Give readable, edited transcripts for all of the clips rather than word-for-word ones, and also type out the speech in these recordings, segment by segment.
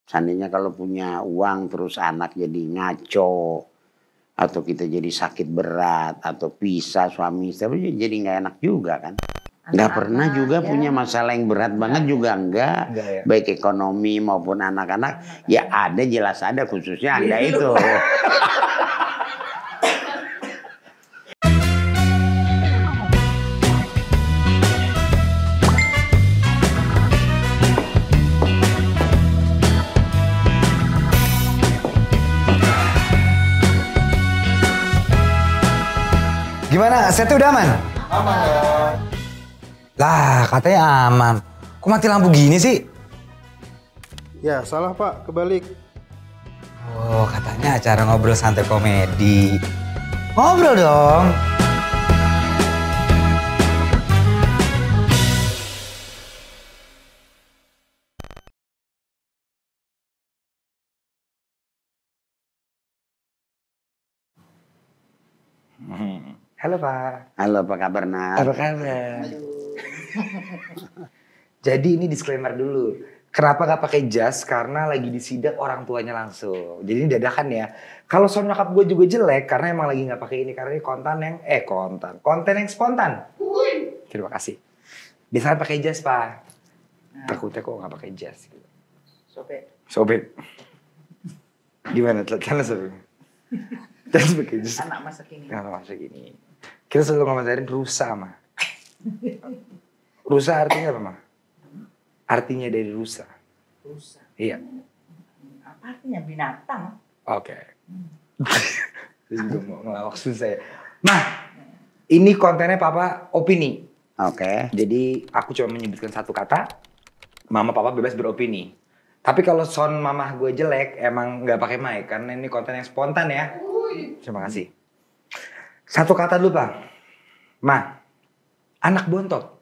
Seandainya kalau punya uang terus anak jadi ngaco, atau kita jadi sakit berat, atau pisah suami istri, jadi nggak enak juga kan. Nggak pernah juga ya. Punya masalah yang berat banget juga enggak ya. Baik ekonomi maupun anak-anak. Ya ada, jelas ada, khususnya Anda itu. Gimana? Setnya udah aman? Aman dong. Lah, katanya aman. Kok mati lampu gini sih? Ya, salah Pak, kebalik. Oh, katanya acara ngobrol santai komedi. Ngobrol dong. Halo Pak. Halo, apa kabar Nak? Apa kabar? Jadi ini disclaimer dulu. Kenapa gak pakai jas? Karena lagi disidak orang tuanya langsung. Jadi ini dadakan ya. Kalau sound nyokap gue juga jelek karena emang lagi nggak pakai ini, karena ini konten yang spontan. Terima kasih. Biasanya pakai jas Pak. Takutnya kok nggak pakai jas. Gitu. Sobek. Gimana? Karena sobek. Jangan pakai jas. Anak masa kini. Anak masa kini. Kita selalu ngomongin rusa, Ma. Rusa artinya apa, Ma? Artinya dari rusa. Rusa? Iya. Apa artinya? Binatang. Oke. Saya juga mau ngelawak susah ya. Nah, ini kontennya Papa opini. Oke. Jadi aku cuma menyebutkan satu kata, Mama Papa bebas beropini. Tapi kalau sound Mama gue jelek, emang nggak pakai mic karena ini konten yang spontan ya. Terima kasih. Satu kata dulu Bang. Ma, anak bontot.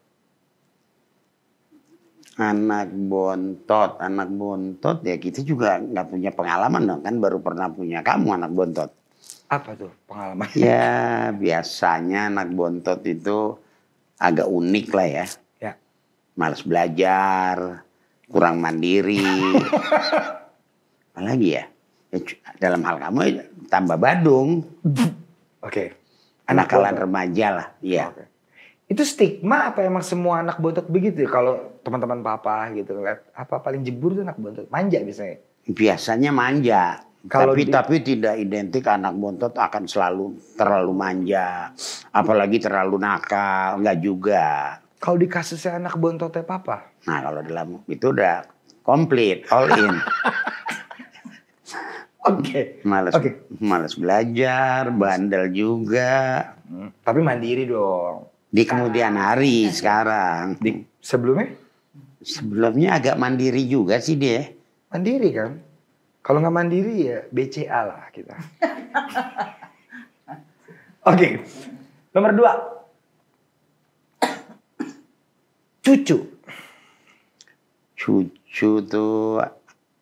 Anak bontot ya kita juga nggak punya pengalaman dong kan, baru pernah punya kamu anak bontot. Apa tuh pengalaman? Ya biasanya anak bontot itu agak unik lah ya. Ya. Malas belajar, kurang mandiri. Apalagi ya? Dalam hal kamu tambah badung. Oke. Nakalan remaja lah, iya. Okay. Itu stigma apa emang semua anak bontot begitu? Kalau teman-teman Papa gitu lihat apa paling jebur tuh anak bontot? Manja biasanya. Biasanya manja. Tapi tidak identik anak bontot akan selalu terlalu manja, apalagi terlalu nakal, enggak juga. Kalau di kasusnya anak bontotnya Papa? Nah, kalau dalam itu udah komplit, all in. Oke. Malas belajar, bandel juga. Tapi mandiri dong. Di kemudian hari sekarang. Sebelumnya? Sebelumnya agak mandiri juga sih dia. Mandiri kan? Kalau nggak mandiri ya BCA lah kita. Oke. Nomor 2. Cucu. Cucu tuh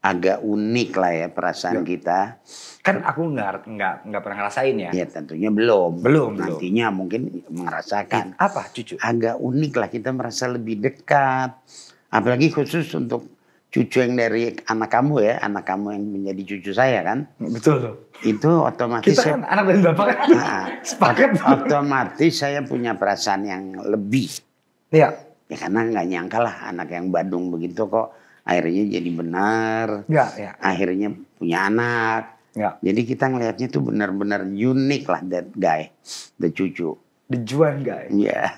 agak unik lah ya perasaan kita. Kan aku nggak pernah ngerasain ya. Ya tentunya belum. Belum. Nantinya mungkin merasakan. Apa cucu? Agak unik lah, kita merasa lebih dekat. Apalagi khusus untuk cucu yang dari anak kamu ya. Anak kamu yang menjadi cucu saya kan. Betul. Itu otomatis. Kita kan anak dan bapak kan. Sepakat. Otomatis saya punya perasaan yang lebih. Iya. Ya karena nggak nyangka lah anak yang Badung begitu kok akhirnya jadi benar. Ya. Akhirnya punya anak. Ya. Jadi kita ngelihatnya tuh benar-benar unik lah that guy, the cucu. The Juan guy. Iya.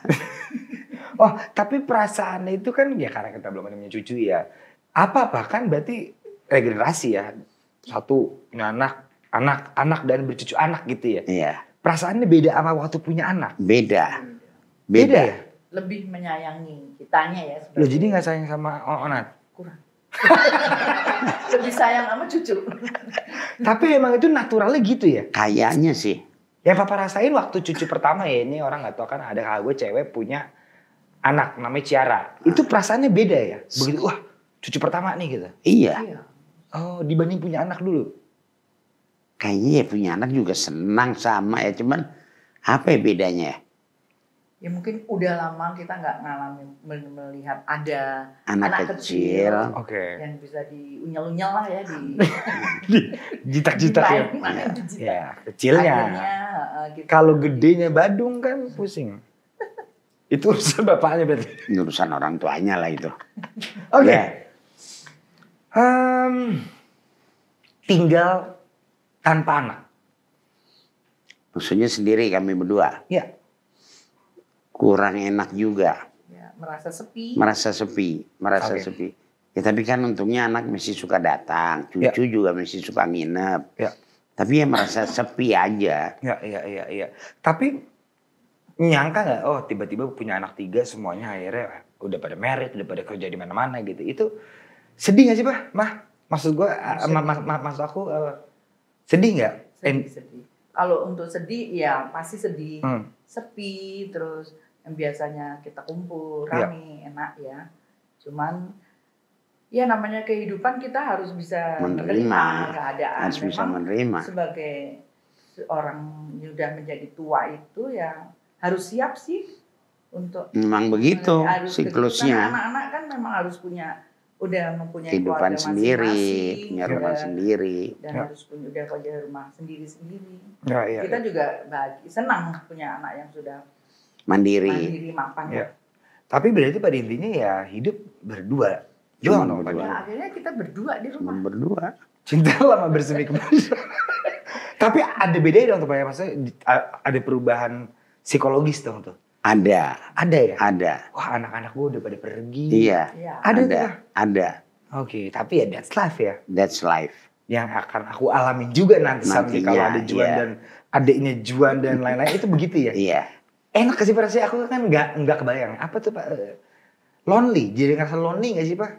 Oh, tapi perasaan itu kan ya karena kita belum punya cucu ya. Apa kan berarti regenerasi ya. Satu punya anak dan bercucu anak gitu ya. Iya. Perasaannya beda sama waktu punya anak. Beda ya? Lebih menyayangi kitanya ya. Lo jadi nggak sayang sama Onat? Kurang. Lebih sayang sama cucu. Tapi emang itu naturalnya gitu ya? Kayaknya sih. Yang Papa rasain waktu cucu pertama ya, ini orang nggak tahu kan ada kakak gue cewek punya anak namanya Ciara. Itu perasaannya beda ya? Begitu, wah cucu pertama nih gitu. Iya. Oh, dibanding punya anak dulu? Kayaknya ya punya anak juga senang sama ya, cuman apa ya bedanya ya? Ya mungkin udah lama kita nggak ngalamin melihat ada Anak kecil. Oke. yang bisa diunyal-unyal lah ya di Jitak-jitak ya. dimain, dijitak. Ya, kecilnya. Akhirnya gitu. Kalau gedenya Badung kan pusing. Itu urusan bapaknya berarti. Urusan orang tuanya lah itu. Oke. Ya. Tinggal tanpa anak. Maksudnya sendiri kami berdua. Ya. Kurang enak juga. Ya, merasa sepi. Merasa Oke. sepi. Ya tapi kan untungnya anak masih suka datang. Cucu juga masih suka nginep. Ya. Tapi ya merasa sepi aja. Ya. Tapi nyangka nggak? Oh tiba-tiba punya anak 3 semuanya akhirnya udah pada married, udah pada kerja di mana-mana gitu. Itu sedih nggak sih Pak? Maksud gue, maksud aku sedih nggak? Sedih. Kalau untuk sedih ya pasti sedih. Hmm. Sepi terus yang biasanya kita kumpul Ya. rame enak ya. Cuman ya namanya kehidupan kita harus bisa Menerima. keadaan. Harus bisa Memang menerima. sebagai seorang yang sudah menjadi tua itu ya harus siap sih untuk Memang begitu harus begitu. Karena siklusnya. anak-anak kan memang harus udah mempunyai Kehidupan keluarga sendiri, masing-masing, punya rumah ya, sendiri. dan Ya. harus udah punya rumah sendiri-sendiri. Ya. Kita juga senang punya anak yang sudah Mandiri. mandiri mapan. Ya. Tapi berarti pada intinya ya hidup berdua. Cuma Doang dong, Pak. berdua. Ya, akhirnya kita berdua di rumah. Cuma berdua. Cinta lama bersemi kembali. Tapi ada bedanya dong tuh Pak ya, maksudnya ada perubahan psikologis dong tuh. Ada. Ada ya? Ada. Wah anak-anak gue udah pada pergi. Iya. Ya. Ada tuh Pak? Ada. Oke, tapi ya that's life ya. That's life. Yang akan aku alamin juga nanti sampai Nantinya, kalau ada Juan iya. dan adiknya Juan dan lain-lain itu begitu ya. Iya. Enak sih Pak rasanya, aku kan nggak kebayang. Apa tuh Pak? Lonely, jadi ngerasa lonely nggak sih Pak?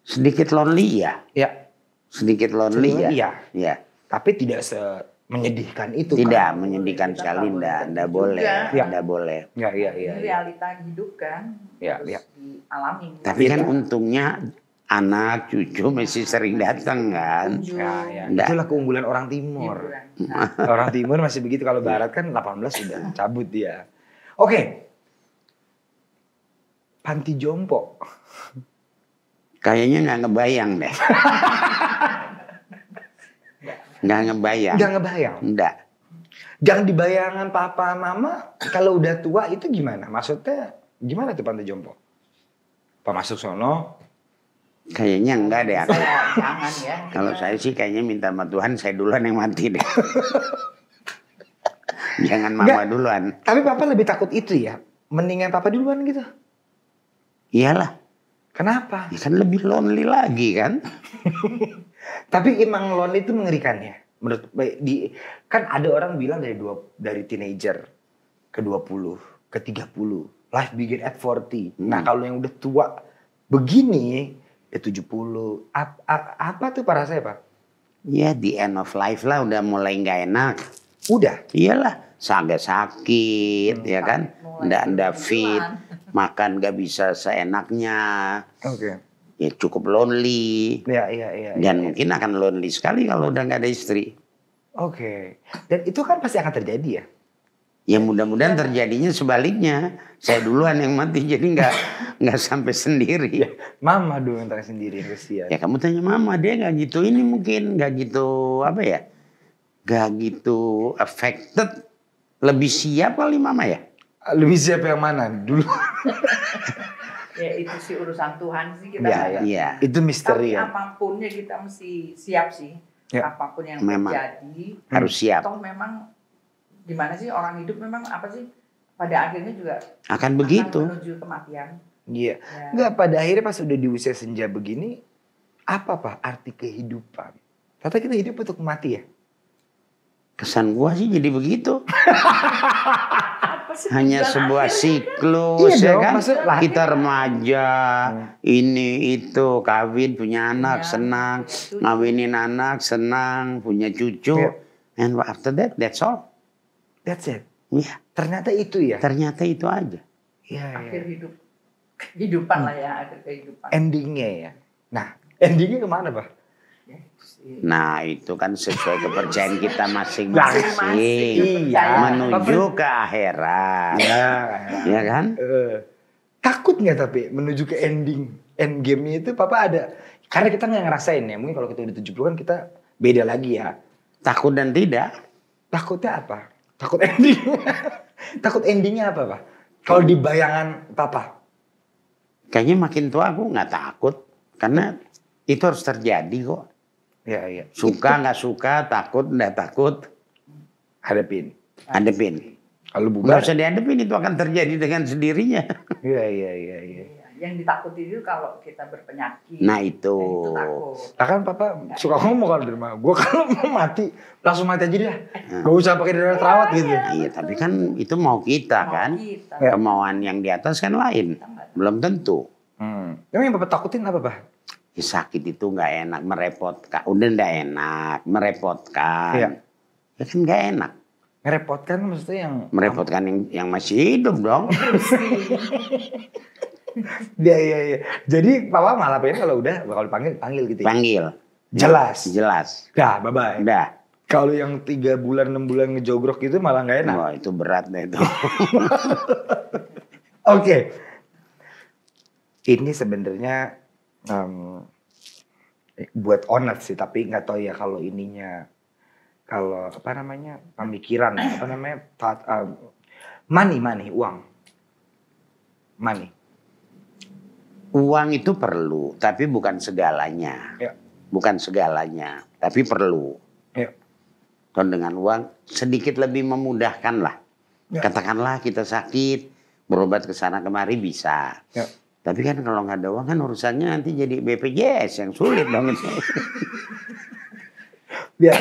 Sedikit lonely ya. Ya. Sedikit lonely ya. Iya. Iya. Tapi tidak menyedihkan itu Tidak kan. menyedihkan Kita sekali, nggak boleh enggak sedih boleh. juga. Ya. Enggak boleh. Ya. Ini realita hidup kan Ya, harus ya. dialami. Tapi kan untungnya anak cucu masih sering datang kan. Ya. Nggak. Itulah keunggulan orang timur. Nah, Orang timur masih begitu, kalau barat kan 18 sudah cabut dia. Oke. Panti jompo. Kayaknya nggak ngebayang deh. Nggak ngebayang. Udah ngebayang. Enggak. Jangan dibayangan papa mama kalau udah tua itu gimana? Maksudnya gimana tuh panti jompo? Pak masuk sono. Kayaknya enggak deh aku. jangan ya. Kalau saya sih kayaknya minta sama Tuhan saya duluan yang mati deh. Jangan mama Nggak. duluan. Tapi papa lebih takut itu ya. Mendingan papa duluan gitu. Iyalah. Kenapa? Ya kan lebih lonely lagi kan. Tapi emang lonely itu mengerikan ya. Menurut kan ada orang bilang dari teenager ke 20, ke 30, life begin at 40. Nah, kalau yang udah tua begini ya 70. Apa tuh para saya, Pak? Ya the end of life lah udah mulai nggak enak. Udah. Iyalah, agak sakit ya kan. Ndak fit, makan nggak bisa seenaknya. Oke. Ya cukup lonely. Iya. Dan mungkin akan lonely sekali kalau udah nggak ada istri. Oke. Dan itu kan pasti akan terjadi ya. Ya mudah-mudahan terjadinya sebaliknya. Saya duluan yang mati jadi nggak sampai sendiri. Mama dulu yang sendiri kesian. Ya kamu tanya mama, dia nggak gitu ini mungkin nggak gitu apa ya? Nggak gitu affected. Lebih siap kali mama ya? Lebih siap yang mana dulu? Ya itu sih urusan Tuhan sih kita. Ya. Iya. Itu misteri Tapi ya. apapun ya kita mesti siap sih. Ya. Apapun yang Memang. terjadi. Harus siap. Toh memang gimana sih orang hidup memang apa sih? Pada akhirnya juga Akan begitu. menuju kematian. Iya. Ya. Enggak, pada akhirnya pas udah di usia senja begini, apa Pak arti kehidupan? Ternyata kita hidup untuk mati ya? Kesan gua sih jadi begitu. Apa sih Hanya tujuan sebuah akhirnya? siklus Iya ya dong, kan. maksud lahir. Kita remaja, ini itu kawin punya anak Punya senang, cucu. ngawinin anak senang, punya cucu. Iya. And after that, that's all. That's it. Iya, Ternyata itu ya? ternyata itu aja. Iya. Akhir hidup. Kehidupan lah ya, akhir kehidupan. Endingnya ya. Nah, endingnya kemana Pak? Ya, itu sih. Nah itu kan sesuai kepercayaan kita masing-masing. Iya. Menuju ke akhirat. Ya kan? Takut nggak tapi menuju ke end game-nya itu Papa ada? Karena kita nggak ngerasain ya. Mungkin kalau kita udah 70 kan kita beda lagi ya. Takut dan tidak. Takutnya apa? Takut ending. Takut endingnya apa Pak? Kalau di bayangan Papa? Kayaknya makin tua aku nggak takut. Karena itu harus terjadi kok. Iya. Suka nggak suka, takut nggak takut. Hadapin. Kalau Nggak bubar? usah dihadapin, itu akan terjadi dengan sendirinya. Iya. Yang ditakuti itu kalau kita berpenyakit. Nah itu. Itu takut. Nah kan Papa suka ngomong kalau di rumah. Gue kalau mau mati, langsung mati aja deh. Gak usah pakai daerah terawat gitu. Iya, tapi kan itu mau kita kan. Kita. Kemauan yang di atas kan lain. Belum tentu. Emang yang Papa takutin apa Pak? Ya, sakit itu nggak enak, merepotkan. Udah nggak enak, merepotkan. Iya. Ya kan nggak enak. Ngerepotkan maksudnya yang... Merepotkan yang masih hidup dong. Iya. Jadi Papa malah pengen kalau udah bakal panggil gitu ya? Panggil. Jelas. Dah, bye-bye. Udah. Kalau yang 3 bulan, 6 bulan ngejogrok gitu malah nggak enak. Wah, itu berat deh itu. Oke. Ini sebenarnya buat honest sih, tapi nggak tahu ya kalau ininya, kalau apa namanya pemikiran, apa namanya money, uang, money. Uang itu perlu, tapi bukan segalanya. Ya. Bukan segalanya, tapi perlu. Ya. Dan dengan uang sedikit lebih memudahkan lah. Ya. Katakanlah kita sakit, berobat ke sana kemari bisa. Ya. Tapi kan kalau nggak ada uang kan urusannya nanti jadi BPJS yang sulit dong. Ya.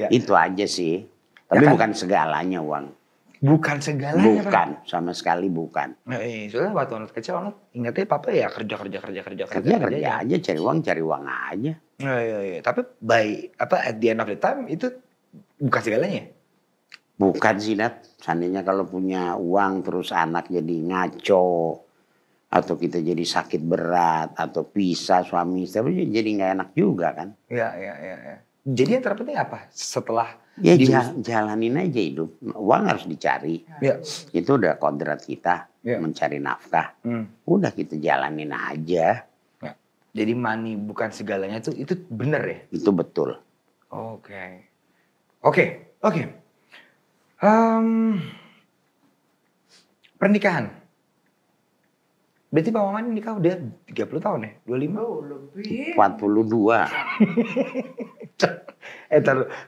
Itu aja sih. Tapi Ya kan? bukan segalanya uang. Bukan segalanya, Pak. Bukan, sama sekali bukan. Nah, soalnya waktu anak kecil anak ingatnya Papa ya kerja Kerja aja, cari uang aja. Iya. Tapi at the end of the time itu bukan segalanya. Bukan sih, Nat. Seandainya kalau punya uang terus anak jadi ngaco, atau kita jadi sakit berat, atau pisah suami istri, jadi nggak enak juga kan. Iya. Jadi yang terpenting apa setelah Ya jalanin aja hidup. Uang harus dicari. Ya. Itu udah kodrat kita, Ya. mencari nafkah. Udah kita jalanin aja. Ya. Jadi money bukan segalanya itu benar ya? Itu betul. Oke. Pernikahan. Berarti Pak Maman nikah udah 30 tahun ya? 25? Oh, lebih. 42.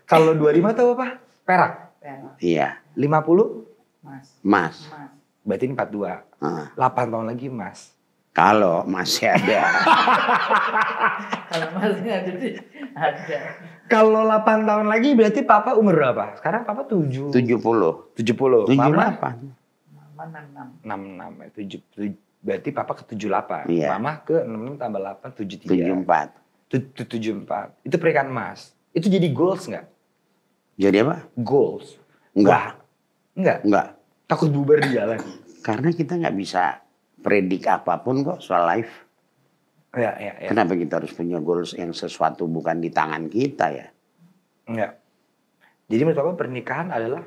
Kalau 25 tahu apa? Perak. Iya. 50? Mas. Berarti ini 42. 8 tahun lagi Mas. Kalau masih ada. Kalau masih ada. Kalau 8 tahun lagi berarti Papa umur berapa? Sekarang Papa 70. 70. 78. Mama 66. 66. Berarti Papa ke 78. Iya. Mama ke 66 tambah 8, 73. 74. 74. Itu pernikahan Mas. Itu jadi goals nggak? Jadi apa? Goals. Enggak. Enggak. Takut bubar di jalan. Karena kita nggak bisa predik apapun kok soal life. Ya. Kenapa kita harus punya goals yang sesuatu bukan di tangan kita ya? Enggak. Jadi menurut Papa pernikahan adalah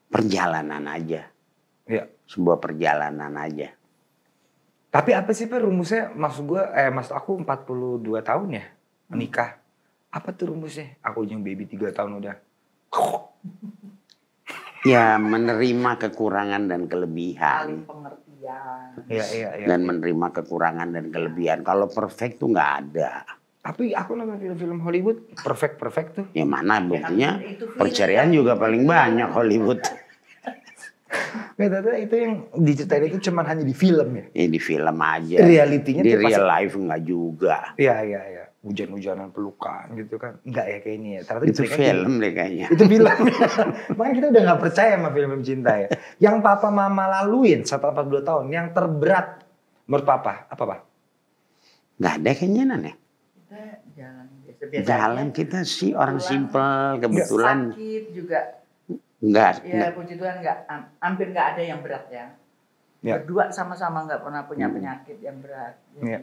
Perjalanan aja. ya. Sebuah perjalanan aja. Tapi apa sih Pak rumusnya? Maksud aku 42 tahun ya menikah. Apa tuh rumusnya? Aku yang baby 3 tahun udah. Ya menerima kekurangan dan kelebihan. Saling pengertian. Iya. Dan menerima kekurangan dan kelebihan. Kalau perfect tuh nggak ada. Tapi aku nonton film-film Hollywood perfect tuh. Ya mana buktinya itu film perceraian juga paling banyak Hollywood. Nggak tahu itu yang diceritain itu cuman hanya di film ya. Ya di film aja. Realitinya di tuh real pasti- life nggak juga. Iya. Hujan-hujanan pelukan gitu kan. Enggak ya kayak ini ya. Ternyata Itu dipernikahin film deh kayaknya. Itu film. Makanya kita udah gak percaya sama film cinta ya. Yang Papa Mama laluin setelah 42 tahun. Yang terberat menurut Papa. Apa Pak? Nggak ada kayaknya Nane. Kita jalan biasa. Jalan kita sih orang Kebetulan. simpel. Kebetulan Sakit juga. nggak. Ya puji Tuhan hampir nggak ada yang berat ya. Ya. Berdua sama-sama nggak pernah punya penyakit yang berat. Jadi Ya.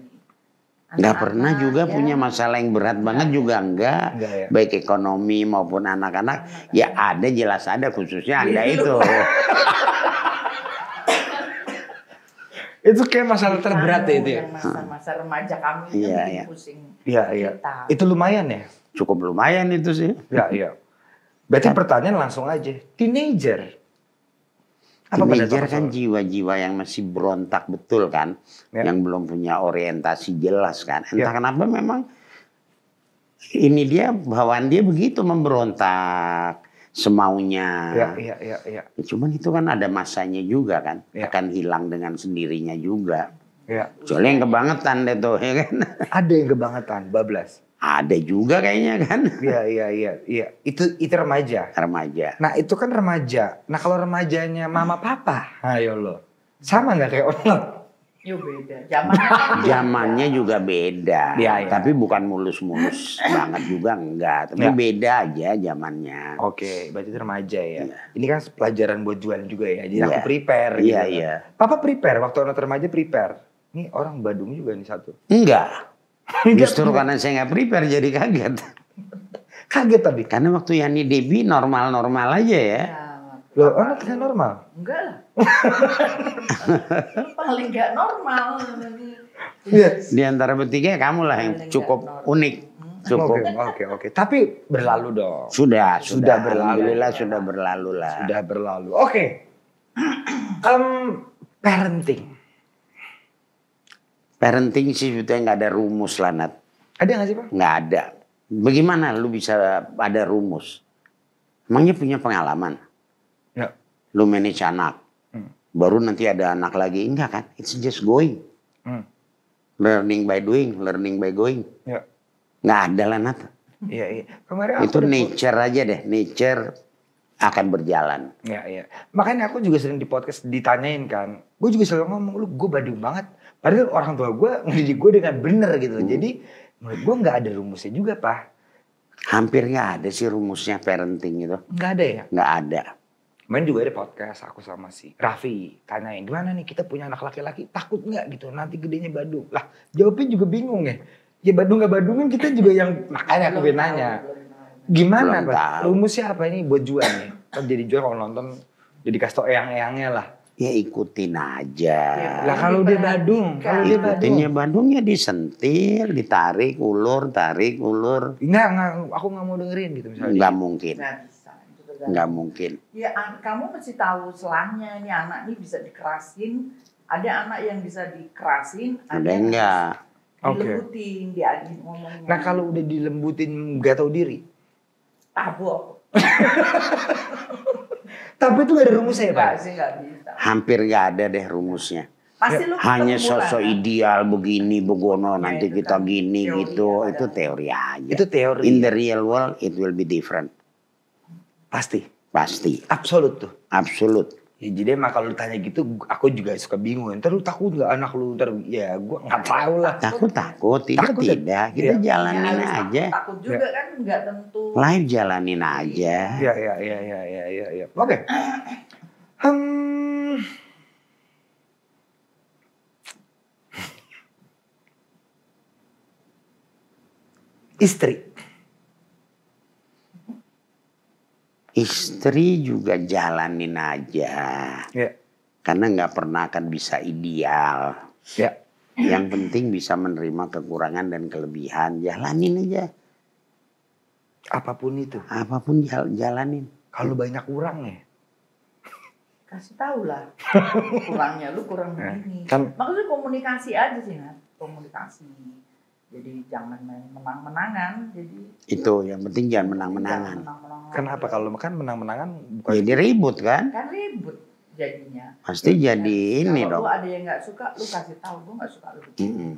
Nggak pernah Anak-anak, juga ya. punya masalah yang berat banget juga enggak. Enggak ya. Baik ekonomi maupun anak-anak. Ya ada, jelas ada, khususnya Anda Iya, itu. Itu kayak masalah terberat ya itu ya. Yang masa-masa remaja kami itu Iya, bikin iya. pusing Iya, iya. kita. Itu lumayan ya? Cukup lumayan itu sih. Ya, iya. Berarti pertanyaan langsung aja. Teenager. Apa pada Teenager tahap kan soal- jiwa-jiwa yang masih berontak betul kan. Ya. Yang belum punya orientasi jelas kan. Entah Ya. kenapa memang ini dia, bawaan dia begitu memberontak. Semaunya. Ya, iya, iya, iya. Cuman itu kan ada masanya juga kan. Ya. Akan hilang dengan sendirinya juga. Ya. Soalnya yang kebangetan deh tuh ya kan. Ada yang kebangetan, bablas. Ada juga kayaknya kan. Iya, iya, iya, iya. Itu remaja. Remaja. Nah, itu kan remaja. Nah, kalau remajanya mama papa, ayo lo. Sama nggak kayak orang? Yo beda. Zamannya kan Zamannya juga beda. Iya, iya. Tapi bukan mulus-mulus banget juga enggak. Tapi Ya. beda aja zamannya. Oke, berarti itu remaja ya. Ini kan pelajaran buat jualan juga ya. Jadi aku Iya. prepare Iya, gitu. iya. Papa prepare waktu anak remaja prepare. Ini orang Badung juga nih satu. Enggak. Justru karena saya nggak prepare jadi kaget. Kaget tapi. Karena waktu Yani Debbie normal-normal aja ya. Ya, Loh, anaknya normal. enggak lah. Lu paling nggak normal. Iya. Di antara bertiga kamu lah yang Paling cukup nggak normal. unik. Cukup. Oke. Tapi berlalu dong. Sudah berlalu. Alhamdulillah sudah berlalu lah. Sudah berlalu. Oke. Parenting. Parenting sih sebetulnya nggak ada rumus lah, Nat. Ada nggak sih Pak? Nggak ada. Bagaimana lu bisa ada rumus? Emangnya punya pengalaman? Ya. Lu manage anak. Hmm. Baru nanti ada anak lagi. Enggak kan? It's just going. Hmm. Learning by doing, learning by going. Ya. Nggak ada lah, Nat. Iya. Kemarin Itu aku nature aja deh. Nature akan berjalan. Iya. Makanya aku juga sering di podcast ditanyain kan. Gue juga selalu ngomong, lu gue Badung banget. Padahal orang tua gue ngedidik gue dengan bener gitu. Jadi menurut gue nggak ada rumusnya juga Pak. Hampir nggak ada sih rumusnya parenting itu. Nggak ada ya? Nggak ada. Main juga ada podcast aku sama si Raffi. Tanyain, gimana nih kita punya anak laki-laki takut nggak gitu nanti gedenya Badung. Lah jawabnya juga bingung ya. Ya Badung nggak Badung kan kita juga yang makanya aku Belum nanya. tahu, belum tahu. Gimana Belum Pak? tahu. Rumusnya apa ini buat jual nih? Kan jadi jual kalau nonton jadi kasih tau eyang-eyangnya lah. Ya ikutin aja. Lah kalau dia Badung, kalau dia Badung. Ikutinnya Bandungnya disentil, ditarik ulur, tarik ulur. Enggak, aku nggak mau dengerin gitu misalnya. Nggak mungkin. Nggak bisa. Itu tergantung. Nggak mungkin. Ya kamu mesti tahu selahnya ini anak ini bisa dikerasin. Ada anak yang bisa dikerasin. Ada yang enggak. harus Oke. Dilembutin, diadin ngomongnya. Nah kalau udah dilembutin nggak tahu diri. tabok. Tapi itu gak ada rumusnya ya Pak? Enggak sih, enggak bisa. Hampir nggak ada deh rumusnya. Pasti lu Hanya ketemu lah, sosok kan? ideal begini, begono, nanti itu kita kan gini teori gitu. ya, Itu padahal. teori aja. Itu teori. In the real world it will be different. Pasti. Pasti. Absolut tuh. Absolut. Ya, jadi emang kalau ditanya gitu aku juga suka bingung. Ntar lu takut gak anak lu? Ntar ya gue gak tahu lah. Takut, tidak, Takut ya? tidak. Kita Iya. jalanin Ya, harus aja. takut juga kan, enggak tentu. Live jalanin aja. Ya. Oke. Istri. Istri juga jalanin aja. Ya. Karena nggak pernah akan bisa ideal. Ya. Yang penting bisa menerima kekurangan dan kelebihan. Jalanin aja. Apapun itu. Apapun jalanin. Kalau banyak kurang ya. Kasih tahu lah. Kurangnya lu kurang Nah, begini. kan- Maksudnya komunikasi aja sih, Nat. Komunikasi. Jadi jangan main menang-menangan. Jadi Itu yang penting jangan menang-menangan. jangan menang-menangan. Kenapa kalau kan menang-menangan bukan Jadi ribut kan? Kan ribut jadinya. Pasti jadi ini Kalau dong. lu ada yang nggak suka, lu kasih tahu. Gue nggak suka lu begini. Mm-mm.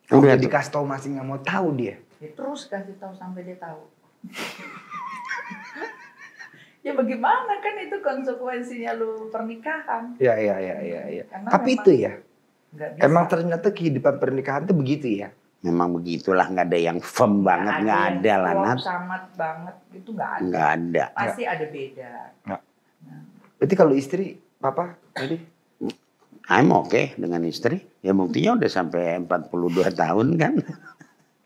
udah Udah tuh. dikasih tahu masih nggak mau tahu dia. Ya terus kasih tahu sampai dia tahu. Ya bagaimana kan itu konsekuensinya lu pernikahan. Ya. Karena Tapi memang itu ya. nggak bisa. Emang ternyata kehidupan pernikahan tuh begitu ya. Memang begitulah, nggak ada yang firm banget, nggak yang ada lah, klop Nat. Samat banget itu nggak ada. Nggak ada. Pasti ada beda. Berarti kalau istri, papa, tadi I'm okay dengan istri. Ya buktinya udah sampai 42 tahun kan.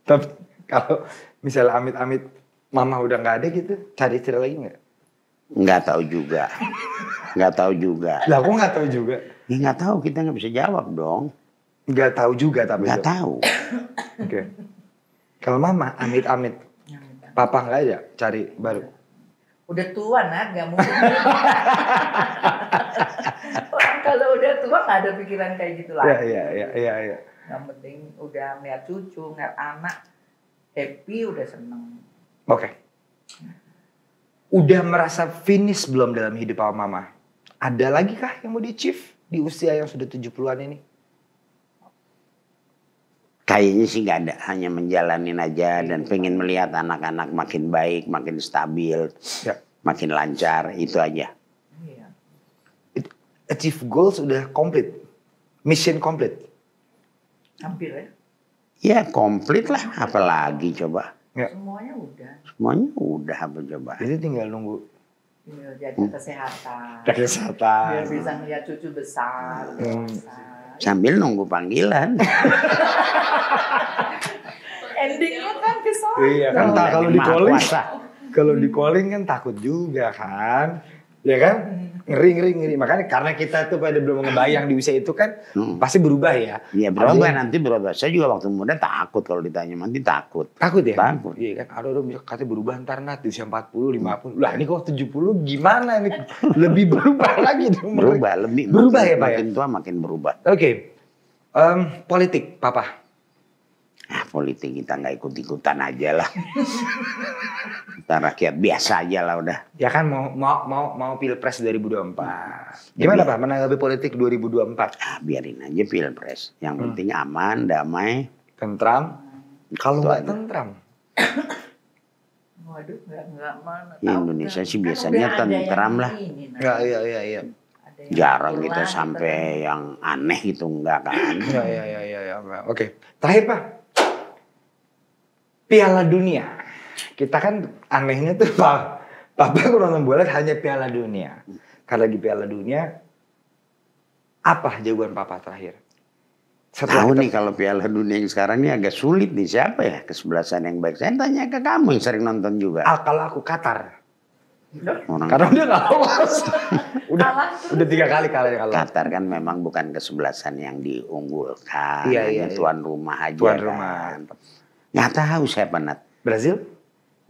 Tapi kalau misalnya amit-amit mama udah nggak ada gitu, cari istri lagi nggak? Nggak tahu juga. Nggak taw juga. Lah aku nggak tahu juga. Ya nggak tahu, kita nggak bisa jawab dong. Nggak tahu juga tapi. Nggak tahu. Oke. Kalau mama amit-amit, papa nggak ada cari baru. Udah tua Nat, gak mungkin. Orang kalau udah tua gak ada pikiran kayak gitu lagi. Iya. Yang penting udah ngeliat cucu, ngeliat anak, happy, udah seneng. Oke. Udah merasa finish belum dalam hidup papa mama? Ada lagi kah yang mau di-achieve di usia yang sudah 70-an ini? Kayaknya sih nggak ada, hanya menjalanin aja dan pengen melihat anak-anak makin baik, makin stabil, makin lancar, itu aja. Iya. Achieve goals udah komplit, mission komplit. Hampir ya. Ya komplit lah, apalagi coba. Ya. Semuanya udah. Semuanya udah apa coba. Jadi tinggal nunggu Tinggal jaga kesehatan. kesehatan. Biar bisa ngeliat cucu besar, dewasa. Sambil nunggu panggilan. Endingnya kan ke sana. Iya kan Udah kalau di di Maha calling, Kuasa. kalau di calling kan takut juga kan, ya kan? Ngeri. Makanya karena kita tuh pada belum ngebayang di usia itu kan, pasti berubah ya. Iya berubah, nanti berubah. Saya juga waktu muda takut kalau ditanya, nanti takut. Takut ya? Takut. Iya kan, aduh bisa katanya berubah ntar Nat di usia 40, 50. Lah ini kok 70 gimana nih? Lebih berubah lagi dong. Berubah, lebih. Berubah ya Pak ya? Makin tua makin berubah. Oke. Politik, Papa. Politik kita nggak ikut-ikutan aja lah. Kita rakyat biasa aja lah udah. Ya kan mau Pilpres 2024. Gimana Pak menanggapi politik 2024? Biarin aja pilpres. Yang penting aman, damai. Tentram. Kalau Itu nggak aja. tentram. Waduh, nggak mana. Ya, Indonesia sih biasanya tentram lah. Iya. Jarang kita sampai yang aneh gitu, enggak kan. Ya. Oke. Terakhir Pak. Piala Dunia. Kita kan anehnya tuh Papa kalau nonton bola hanya Piala Dunia. Karena lagi Piala Dunia, apa jawaban Papa terakhir? Tahu nih kalau Piala Dunia yang sekarang ini agak sulit nih, siapa ya kesebelasan yang baik? Saya tanya ke kamu yang sering nonton juga. Kalau aku Qatar. Orang Karena udah nggak lolos. Kalah udah 3 kali kalah. Qatar kan memang bukan kesebelasan yang diunggulkan. Iya. Hanya tuan rumah aja. Tuan kan. rumah. Nggak tahu siapa Nat. Brazil?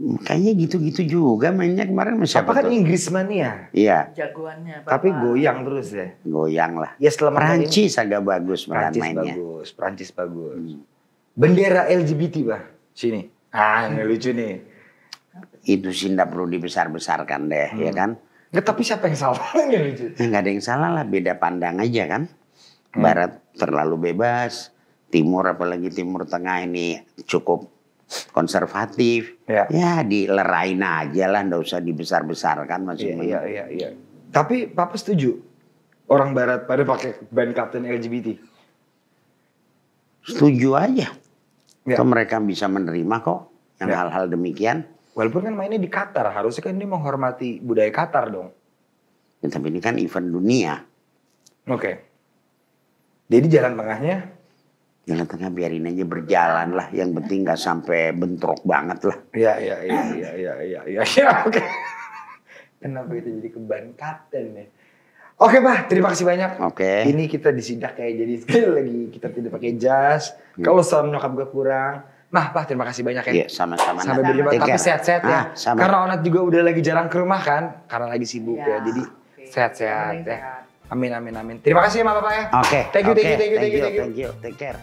Kayaknya gitu-gitu juga mainnya kemarin sama siapa Apa kan tuh? Inggris mania? Iya, jagoannya. Tapi Bapak. goyang terus ya. goyang lah. Ya setelah Prancis agak bagus Prancis mainnya. Prancis bagus. Bendera LGBT Pak. Sini. Ini lucu nih. Itu sih nggak perlu dibesar-besarkan deh, ya kan? Nggak, tapi siapa yang salah? Ini lucu. Nggak ada yang salah lah, beda pandang aja kan. Barat terlalu bebas, Timur apalagi Timur Tengah ini cukup konservatif. Ya dilerain aja lah, nggak usah dibesar-besarkan masing-masing. Iya. Tapi Papa setuju orang Barat pada pakai band Kapten LGBT? Setuju aja. Ya. Kalau mereka bisa menerima kok yang hal-hal demikian. Walaupun kan mainnya di Qatar, harusnya kan dia menghormati budaya Qatar dong. Ya, tapi ini kan event dunia. Oke. Jadi jalan tengahnya? Jalan tengah biarin aja berjalan lah. Yang penting nggak sampai bentrok banget lah. Iya. Oke. Kenapa kita jadi ke ban Kapten ya? Oke Pak, terima kasih banyak. Oke. Ini kita disidak kayak jadi sekali lagi kita tidak pakai jas. Kalau sound nyokap gue kurang. Nah Pak, terima kasih banyak ya. Iya, sama-sama. Sampai berjumpa. Take Tapi care. sehat-sehat ya. Sama. Karena Onat juga udah lagi jarang ke rumah kan. Karena lagi sibuk ya. Jadi sehat-sehat ya. Amin. Terima kasih ya Bapak ya. Oke. Thank you. Thank you. Take care.